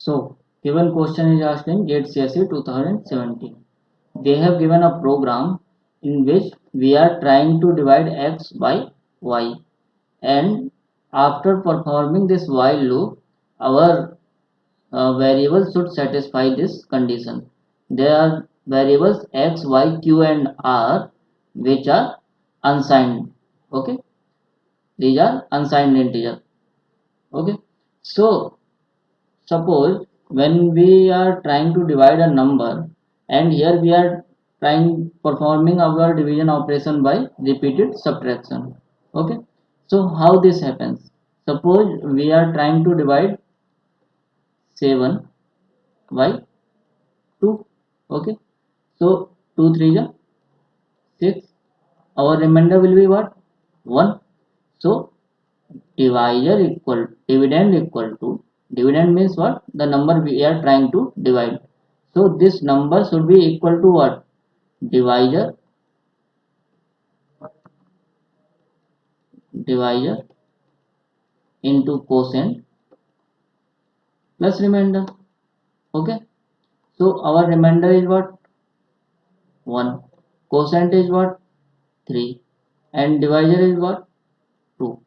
So given question is asked in GATE CSE 2017. They have given a program in which we are trying to divide x by y, and after performing this while loop, our variables should satisfy this condition. There are variables x, y, q and r which are unsigned. Okay, these are unsigned integer. Okay, so suppose when we are trying to divide a number, and here we are trying performing our division operation by repeated subtraction. Okay, so how this happens? Suppose we are trying to divide 7 by 2. Okay, so 2 3 is 6. Our remainder will be what? 1. So dividend equal to, dividend means what? The number we are trying to divide. So this number should be equal to what? Divisor divisor into quotient plus remainder. Okay, so our remainder is what? 1. Quotient is what? 3. And divisor is what? 2.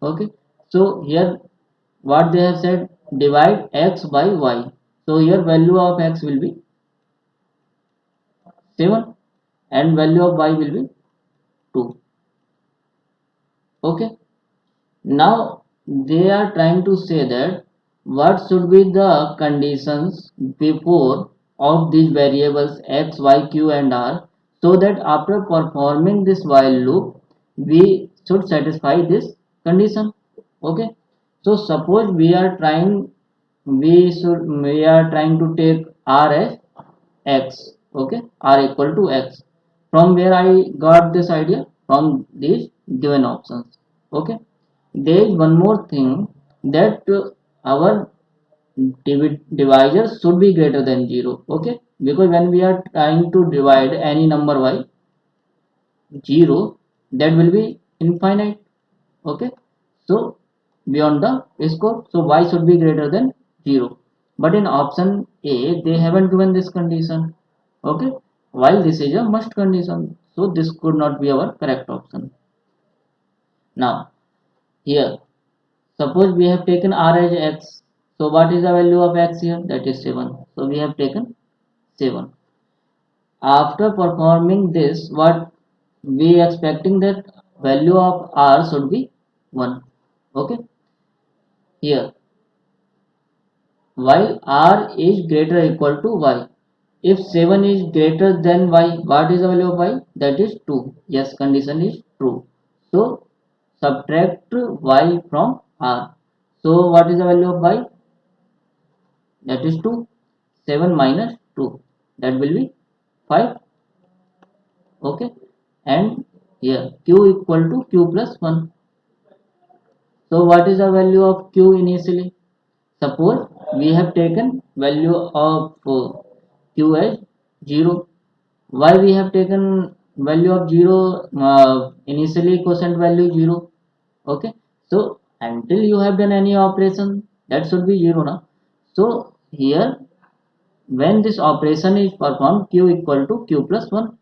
Okay, so here what they have said, divide x by y. So here value of x will be 7 and value of y will be 2. Okay, now they are trying to say that what should be the conditions before of these variables x, y, q and r, so that after performing this while loop we should satisfy this condition. Okay, so suppose we are trying to take r as x. Okay, r equal to x. From where I got this idea? From these given options. Okay, there is one more thing, that our divisor should be greater than 0. Okay, because when we are trying to divide any number by 0, that will be infinite. Okay, so beyond the scope, so y should be greater than 0, but in option A they haven't given this condition. Okay, while this is a must condition, so this could not be our correct option. Now here, suppose we have taken r as x, so what is the value of x here? That is 7. So we have taken 7. After performing this, what we expecting, that value of r should be 1. Okay, here while r is greater or equal to y, if 7 is greater than y, what is the value of y? That is 2. Yes, condition is true. So subtract y from r. So what is the value of y? That is 2. 7 minus 2, that will be 5. Okay, and here q equal to q plus 1. So what is the value of q initially? Suppose we have taken value of q as 0. Why we have taken value of 0? Initially quotient value 0. Okay, so until you have done any operation, that should be 0 now. So here when this operation is performed, q equal to q plus 1.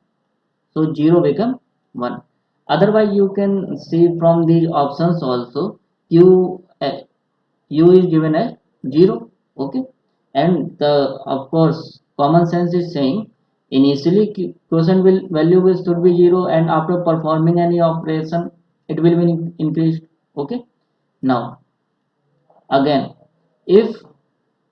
So 0 become 1. Otherwise you can see from these options also, u is given as 0. Okay, and the of course common sense is saying initially quotient value will should be 0, and after performing any operation it will be increased. Okay, now again, if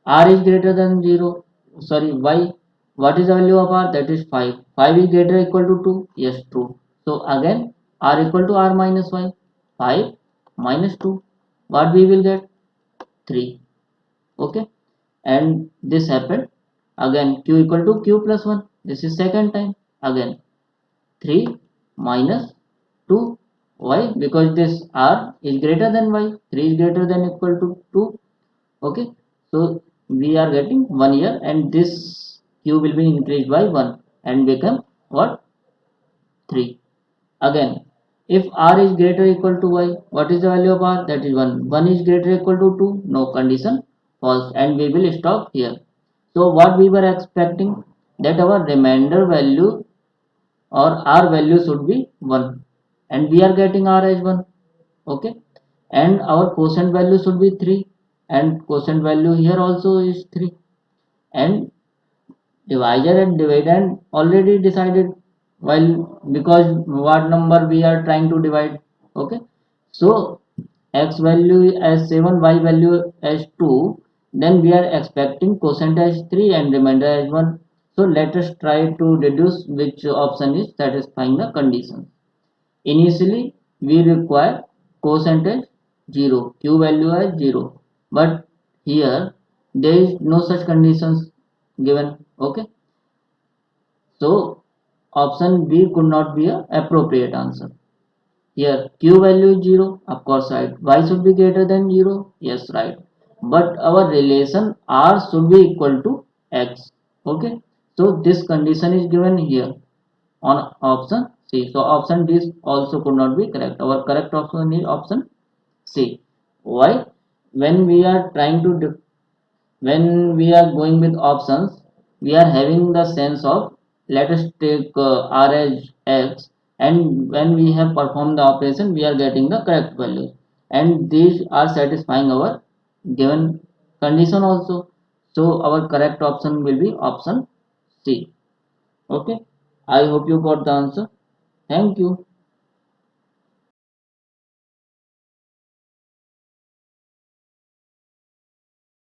r is greater than 0, sorry y, what is the value of r? That is 5. 5 is greater or equal to 2? Yes, true. So again r equal to r minus y. 5 minus 2, what we will get? 3. Okay, and this happened. Again q equal to q plus 1. This is second time. Again 3 minus 2. Why? Because this r is greater than y. 3 is greater than equal to 2. Okay, so we are getting 1 here, and this q will be increased by 1 and become what? 3. Again, if r is greater or equal to y, what is the value of r? That is 1. 1 is greater or equal to 2? No, condition false, and we will stop here. So what we were expecting, that our remainder value or r value should be 1, and we are getting r as 1. Okay, and our quotient value should be 3, and quotient value here also is 3, and divisor and dividend already decided, while because what number we are trying to divide. Okay, so x value as 7, y value as 2, then we are expecting quotient as 3 and remainder as 1. So let us try to deduce which option is satisfying the condition. Initially we require quotient as 0, q value as 0, but here there is no such conditions given. Okay, so option B could not be a appropriate answer. Here q value is 0, of course right. Y should be greater than 0, yes right. But our relation r should be equal to x. Okay, so this condition is given here on option C. So option D also could not be correct. Our correct option is option C. Why? When we are trying to when we are going with options, we are having the sense of, let us take r as x, and when we have performed the operation we are getting the correct value, and these are satisfying our given condition also. So our correct option will be option C. Okay, I hope you got the answer. Thank you.